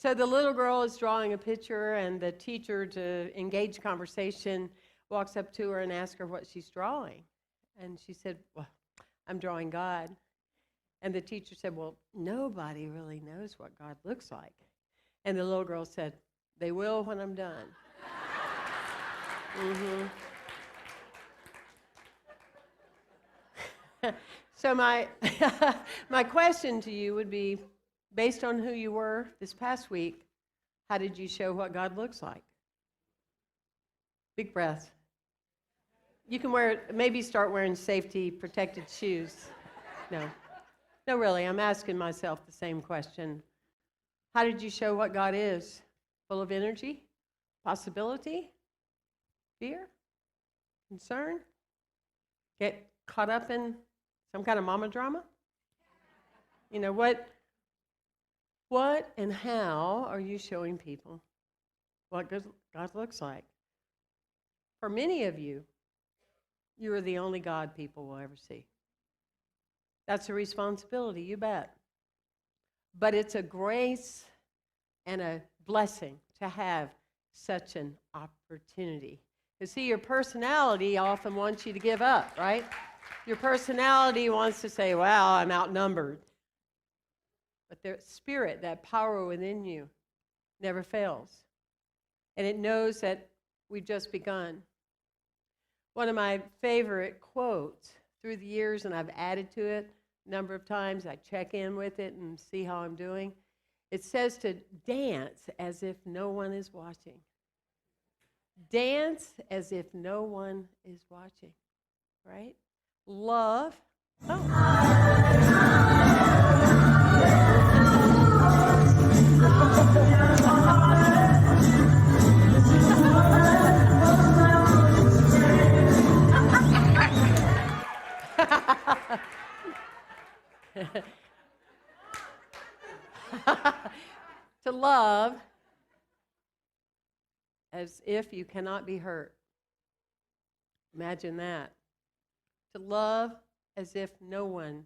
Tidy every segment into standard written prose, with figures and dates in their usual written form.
So the little girl is drawing a picture, and the teacher, to engage conversation, walks up to her and asks her what she's drawing. And she said, well, I'm drawing God. And the teacher said, well, nobody really knows what God looks like. And the little girl said, they will when I'm done. So my my question to you would be, based on who you were this past week, how did you show what God looks like? Big breath. You can maybe start wearing safety protected shoes. No, really, I'm asking myself the same question. How did you show what God is? Full of energy, possibility, fear, concern? Get caught up in some kind of mama drama? You know, what and how are you showing people what God looks like? For many of you, you are the only God people will ever see. That's a responsibility, you bet. But it's a grace and a blessing to have such an opportunity. You see, your personality often wants you to give up, right? Your personality wants to say, well, I'm outnumbered. But the spirit, that power within you, never fails. And it knows that we've just begun. One of my favorite quotes through the years, and I've added to it a number of times, I check in with it and see how I'm doing. It says to dance as if no one is watching. Dance as if no one is watching, right? Love. To love as if you cannot be hurt. Imagine that. To love as if no one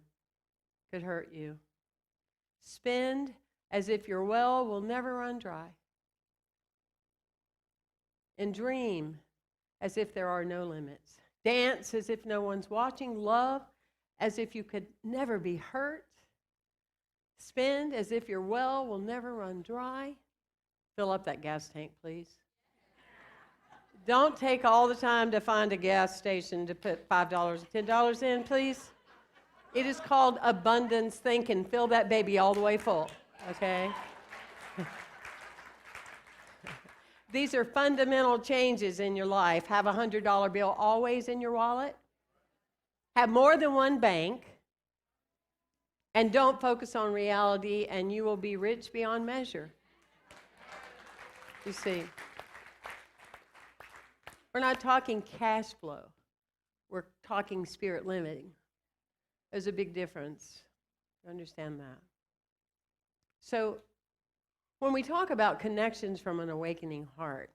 could hurt you. Spend as if your well will never run dry. And dream as if there are no limits. Dance as if no one's watching. Love as if you could never be hurt. Spend as if your well will never run dry. Fill up that gas tank, please. Don't take all the time to find a gas station to put $5 and $10 in, please. It is called abundance thinking. Fill that baby all the way full, okay? These are fundamental changes in your life. Have a $100 bill always in your wallet. Have more than one bank. And don't focus on reality, and you will be rich beyond measure. You see, we're not talking cash flow. We're talking spirit limiting. There's a big difference. Understand that. So when we talk about connections from an awakening heart,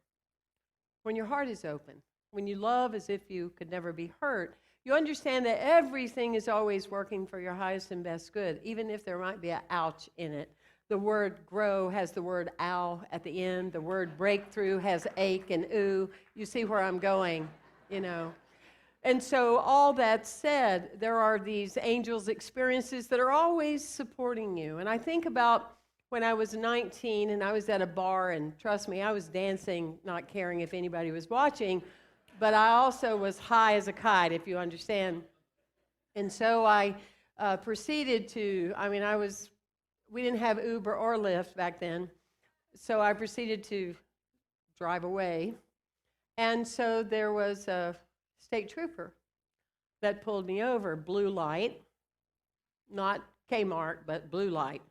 when your heart is open, when you love as if you could never be hurt, you understand that everything is always working for your highest and best good, even if there might be an ouch in it. The word grow has the word ow at the end. The word breakthrough has ache and ooh. You see where I'm going, you know. And so all that said, there are these angels' experiences that are always supporting you. And I think about when I was 19 and I was at a bar, and trust me, I was dancing, not caring if anybody was watching, but I also was high as a kite, if you understand. And so I proceeded to, we didn't have Uber or Lyft back then, so I proceeded to drive away. And so there was a state trooper that pulled me over, blue light, not Kmart, but blue light.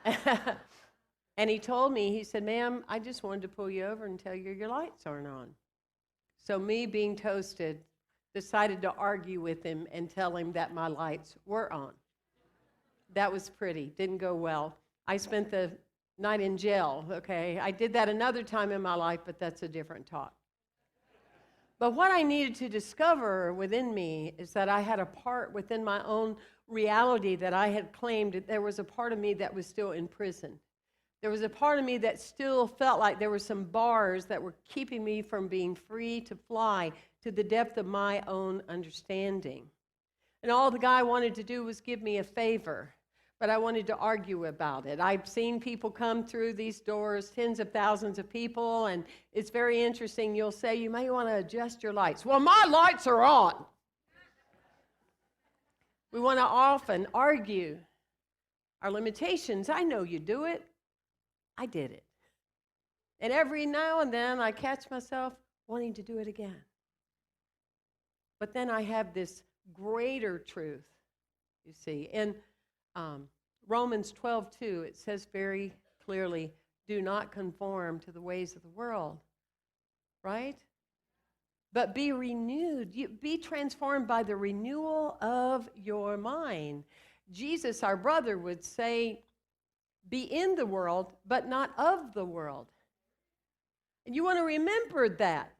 And he told me, he said, ma'am, I just wanted to pull you over and tell you your lights aren't on. So me being toasted, decided to argue with him and tell him that my lights were on. That was pretty, didn't go well. I spent the night in jail, okay? I did that another time in my life, but that's a different talk. But what I needed to discover within me is that I had a part within my own reality that I had claimed that there was a part of me that was still in prison. there was a part of me that still felt like there were some bars that were keeping me from being free to fly to the depth of my own understanding. And all the guy wanted to do was give me a favor, but I wanted to argue about it. I've seen people come through these doors, tens of thousands of people, and it's very interesting. You'll say, you may want to adjust your lights. Well, my lights are on. We want to often argue our limitations. I know you do it. I did it. And every now and then I catch myself wanting to do it again. But then I have this greater truth, you see. In Romans 12:2, it says very clearly, do not conform to the ways of the world, right? But be renewed. Be transformed by the renewal of your mind. Jesus, our brother, would say, be in the world, but not of the world. And you want to remember that.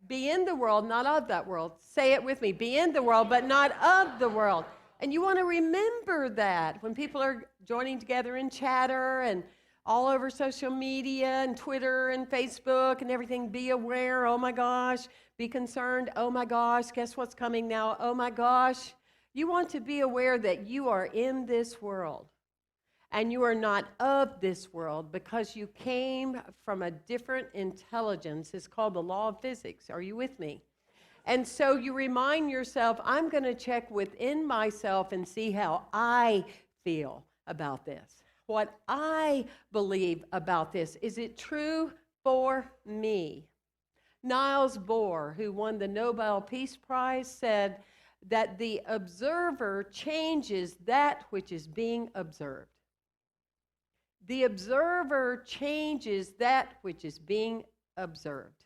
Be in the world, not of that world. Say it with me. Be in the world, but not of the world. And you want to remember that when people are joining together in chatter and all over social media and Twitter and Facebook and everything. Be aware. Oh my gosh. Be concerned. Oh my gosh. Guess what's coming now? Oh my gosh. You want to be aware that you are in this world. And you are not of this world because you came from a different intelligence. It's called the law of physics. Are you with me? And so you remind yourself, I'm going to check within myself and see how I feel about this. What I believe about this. Is it true for me? Niels Bohr, who won the Nobel Peace Prize, said that the observer changes that which is being observed. The observer changes that which is being observed.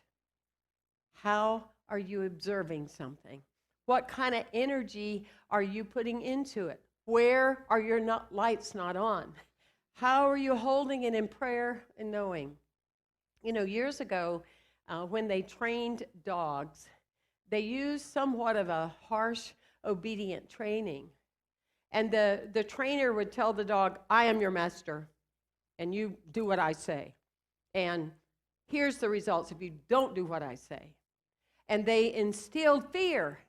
How are you observing something? What kind of energy are you putting into it? Where are your lights not on? How are you holding it in prayer and knowing? You know, years ago, when they trained dogs, they used somewhat of a harsh, obedient training. And the trainer would tell the dog, I am your master. And you do what I say. And here's the results if you don't do what I say. And they instilled fear.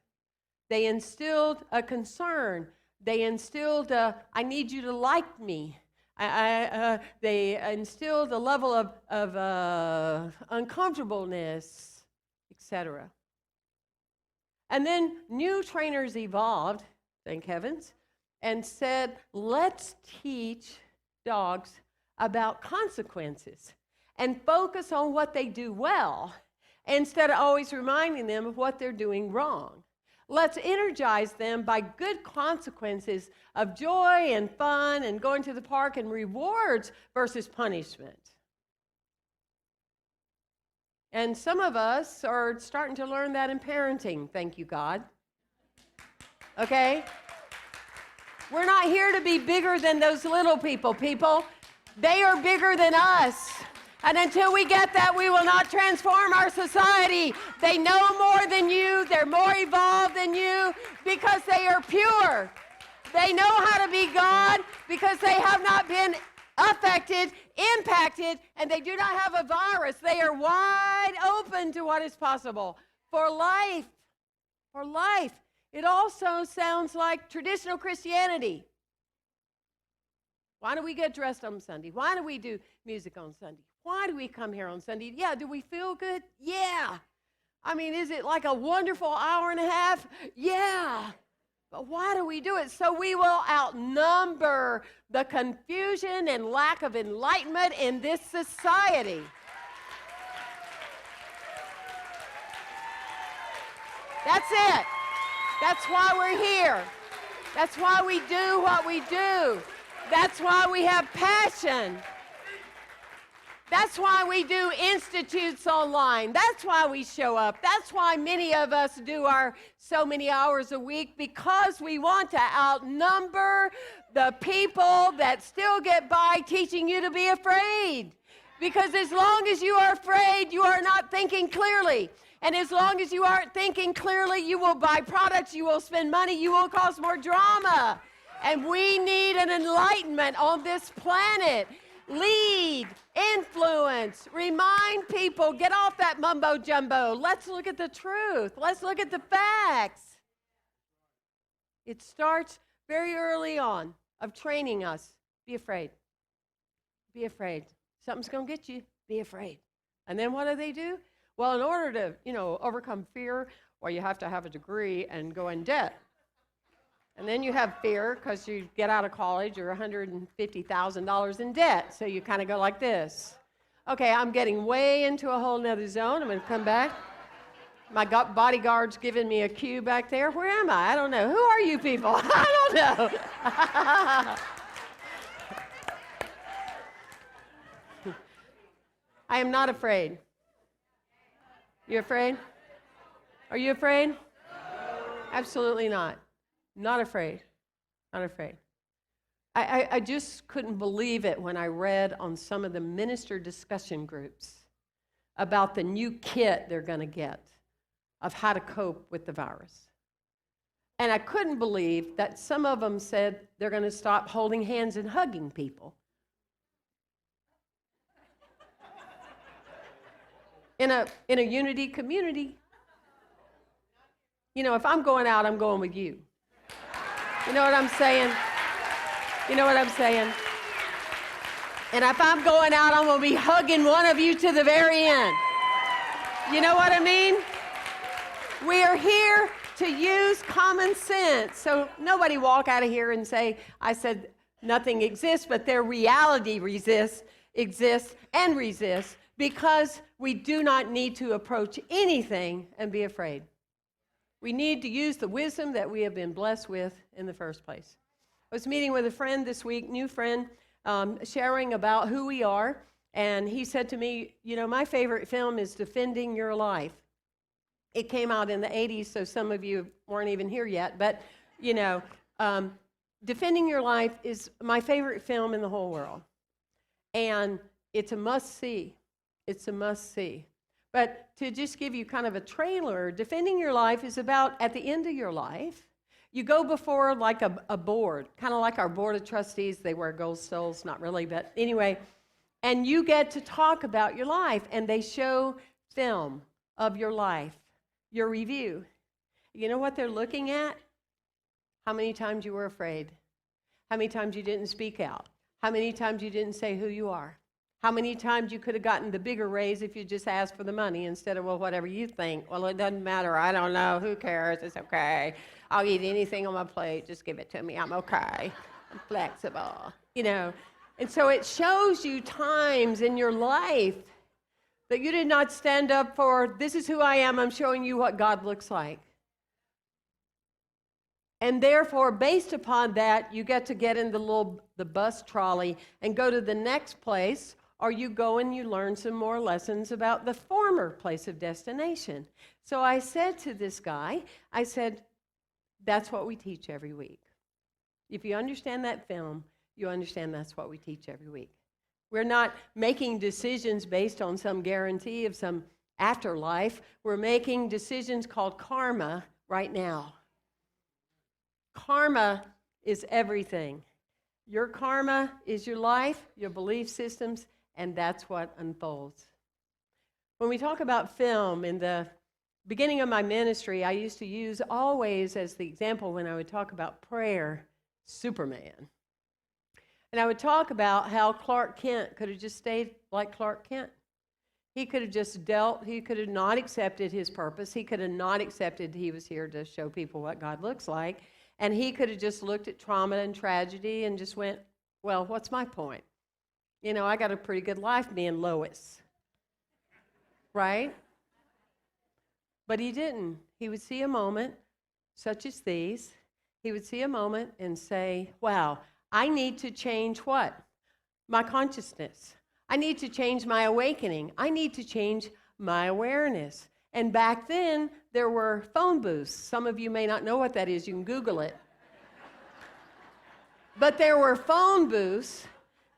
They instilled a concern. They instilled I need you to like me. They instilled a level of uncomfortableness, etc. And then new trainers evolved, thank heavens, and said, let's teach dogs about consequences and focus on what they do well instead of always reminding them of what they're doing wrong. Let's energize them by good consequences of joy and fun and going to the park and rewards versus punishment. And some of us are starting to learn that in parenting, thank you, God. Okay? We're not here to be bigger than those little people. They are bigger than us. And until we get that, we will not transform our society. They know more than you. They're more evolved than you because they are pure. They know how to be God because they have not been affected, impacted, and they do not have a virus. They are wide open to what is possible for life. For life. It also sounds like traditional Christianity. Why do we get dressed on Sunday? Why do we do music on Sunday? Why do we come here on Sunday? Yeah, do we feel good? Yeah. I mean, is it like a wonderful hour and a half? Yeah. But why do we do it? So we will outnumber the confusion and lack of enlightenment in this society. That's it. That's why we're here. That's why we do what we do. That's why we have passion. That's why we do institutes online. That's why we show up. That's why many of us do our so many hours a week, because we want to outnumber the people that still get by teaching you to be afraid. Because as long as you are afraid, you are not thinking clearly. And as long as you aren't thinking clearly, you will buy products, you will spend money, you will cause more drama. And we need an enlightenment on this planet. Lead, science. Remind people, get off that mumbo jumbo. Let's look at the truth. Let's look at the facts. It starts very early on of training us. Be afraid. Be afraid. Something's going to get you. Be afraid. And then what do? Well, in order to, overcome fear, well, you have to have a degree and go in debt. And then you have fear because you get out of college, you're $150,000 in debt. So you kind of go like this. Okay, I'm getting way into a whole nother zone. I'm going to come back. My bodyguard's giving me a cue back there. Where am I? I don't know. Who are you people? I don't know. I am not afraid. You afraid? Are you afraid? No. Absolutely not. Not afraid. Not afraid. I just couldn't believe it when I read on some of the minister discussion groups about the new kit they're going to get of how to cope with the virus. And I couldn't believe that some of them said they're going to stop holding hands and hugging people. In a unity community. If I'm going out, I'm going with you. You know what I'm saying? You know what I'm saying? And if I'm going out, I'm going to be hugging one of you to the very end. You know what I mean? We are here to use common sense. So nobody walk out of here and say, I said nothing exists, but their reality exists and resists because we do not need to approach anything and be afraid. We need to use the wisdom that we have been blessed with in the first place. I was meeting with a friend this week, new friend, sharing about who we are, and he said to me, my favorite film is Defending Your Life. It came out in the 80s, so some of you weren't even here yet, but, Defending Your Life is my favorite film in the whole world, and it's a must-see. It's a must-see. But to just give you kind of a trailer, Defending Your Life is about at the end of your life, you go before like a board, kind of like our board of trustees. They wear gold stoles, not really, but anyway. And you get to talk about your life, and they show film of your life, your review. You know what they're looking at? How many times you were afraid? How many times you didn't speak out? How many times you didn't say who you are? How many times you could have gotten the bigger raise if you just asked for the money instead of, well, whatever you think. Well, it doesn't matter. I don't know. Who cares? It's okay. I'll eat anything on my plate. Just give it to me. I'm okay. I'm flexible. And so it shows you times in your life that you did not stand up for, this is who I am. I'm showing you what God looks like. And therefore, based upon that, you get to get in the bus trolley and go to the next place, or you go and you learn some more lessons about the former place of destination. So I said to this guy, I said, that's what we teach every week. If you understand that film, you understand that's what we teach every week. We're not making decisions based on some guarantee of some afterlife. We're making decisions called karma right now. Karma is everything. Your karma is your life, your belief systems, and that's what unfolds. When we talk about film, in the beginning of my ministry, I used to use always as the example when I would talk about prayer, Superman. And I would talk about how Clark Kent could have just stayed like Clark Kent. He could have just dealt, he could have not accepted his purpose. He could have not accepted he was here to show people what God looks like. And he could have just looked at trauma and tragedy and just went, well, what's my point? I got a pretty good life being Lois. Right? But he didn't. He would see a moment such as these. He would see a moment and say, wow, I need to change what? My consciousness. I need to change my awakening. I need to change my awareness. And back then, there were phone booths. Some of you may not know what that is. You can Google it. But there were phone booths.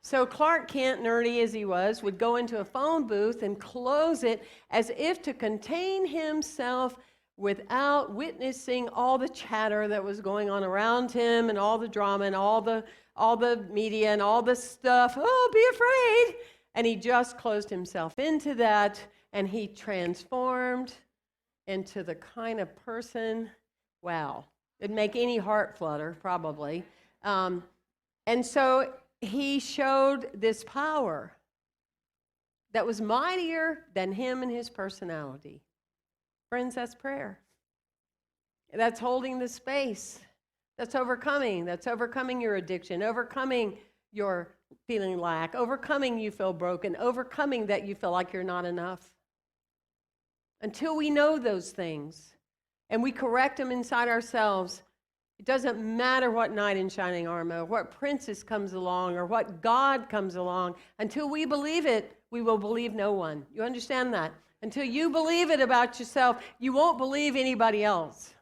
So Clark Kent, nerdy as he was, would go into a phone booth and close it as if to contain himself without witnessing all the chatter that was going on around him and all the drama and all the media and all the stuff. Oh, be afraid. And he just closed himself into that, and he transformed into the kind of person, wow, it'd make any heart flutter, probably. And so he showed this power that was mightier than him and his personality. Friends, that's prayer. That's holding the space. That's overcoming. That's overcoming your addiction, overcoming your feeling lack, overcoming you feel broken, overcoming that you feel like you're not enough. Until we know those things and we correct them inside ourselves, it doesn't matter what knight in shining armor, or what princess comes along, or what God comes along. Until we believe it, we will believe no one. You understand that? Until you believe it about yourself, you won't believe anybody else.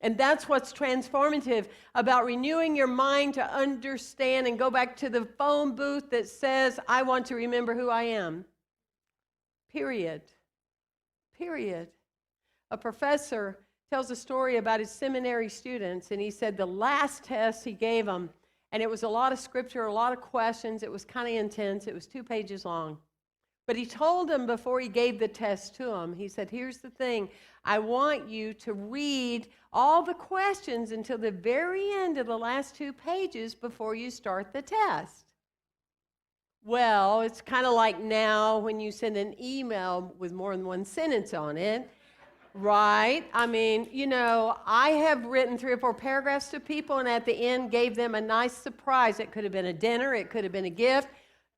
And that's what's transformative about renewing your mind to understand and go back to the phone booth that says, I want to remember who I am. Period. Period. A professor tells a story about his seminary students, and he said the last test he gave them, and it was a lot of scripture, a lot of questions, it was kind of intense, it was 2 pages long. But he told them before he gave the test to them, he said, here's the thing, I want you to read all the questions until the very end of the last 2 pages before you start the test. Well, it's kind of like now when you send an email with more than one sentence on it, right? I mean, I have written 3 or 4 paragraphs to people and at the end gave them a nice surprise. It could have been a dinner, it could have been a gift.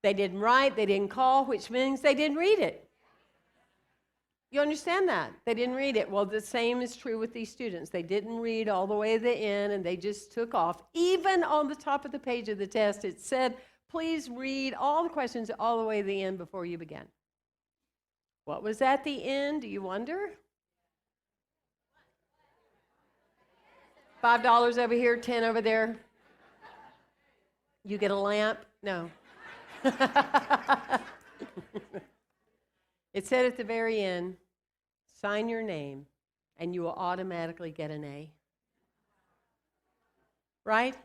They didn't write, they didn't call, which means they didn't read it. You understand that? They didn't read it. Well, the same is true with these students. They didn't read all the way to the end, and they just took off. Even on the top of the page of the test, it said, please read all the questions all the way to the end before you begin. What was at the end, do you wonder? $5 over here, 10 over there. You get a lamp? No. It said at the very end, sign your name and you will automatically get an A. Right?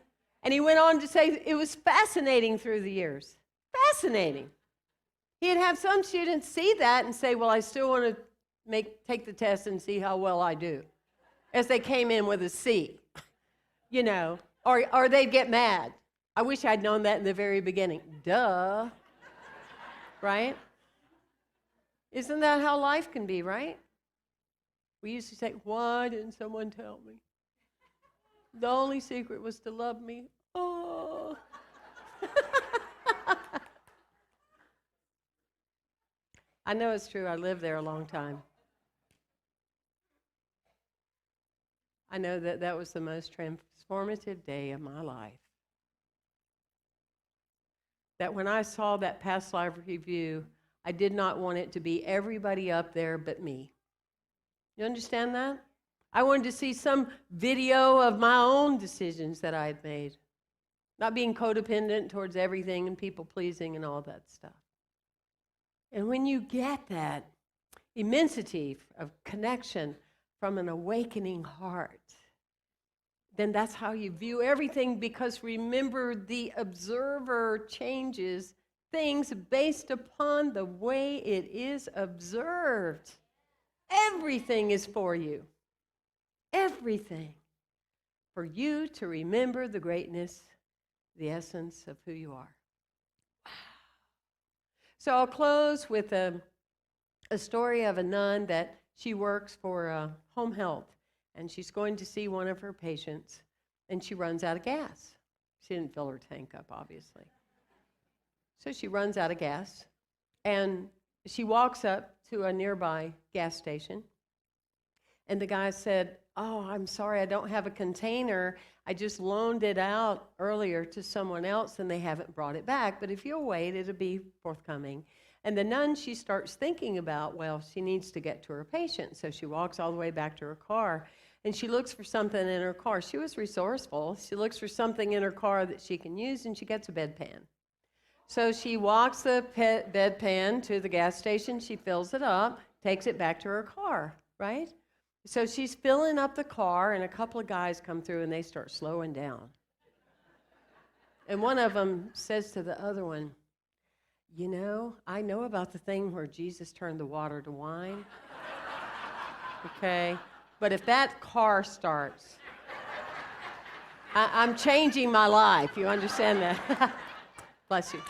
And he went on to say it was fascinating through the years. Fascinating. He'd have some students see that and say, well, I still want to take the test and see how well I do. As they came in with a C, or they'd get mad. I wish I'd known that in the very beginning. Duh. Right? Isn't that how life can be, right? We used to say, why didn't someone tell me? The only secret was to love me. Oh. I know it's true. I lived there a long time. I know that was the most transformative day of my life. That when I saw that past life review, I did not want it to be everybody up there but me. You understand that? I wanted to see some video of my own decisions that I had made. Not being codependent towards everything and people pleasing and all that stuff. And when you get that immensity of connection from an awakening heart, then that's how you view everything, because remember, the observer changes things based upon the way it is observed. Everything is for you. Everything. For you to remember the greatness, the essence of who you are. Wow. So I'll close with a story of a nun that she works for home health. And she's going to see one of her patients, and she runs out of gas. She didn't fill her tank up, obviously. So she runs out of gas, and she walks up to a nearby gas station, and the guy said, oh, I'm sorry, I don't have a container. I just loaned it out earlier to someone else, and they haven't brought it back, but if you'll wait, it'll be forthcoming. And the nun, she starts thinking about, well, she needs to get to her patient, so she walks all the way back to her car, and she looks for something in her car. She was resourceful. She looks for something in her car that she can use, and she gets a bedpan. So she walks the bedpan to the gas station. She fills it up, takes it back to her car, right? So she's filling up the car, and a couple of guys come through, and they start slowing down. And one of them says to the other one, You know, I know about the thing where Jesus turned the water to wine. Okay? But if that car starts, I'm changing my life. You understand that? Bless you.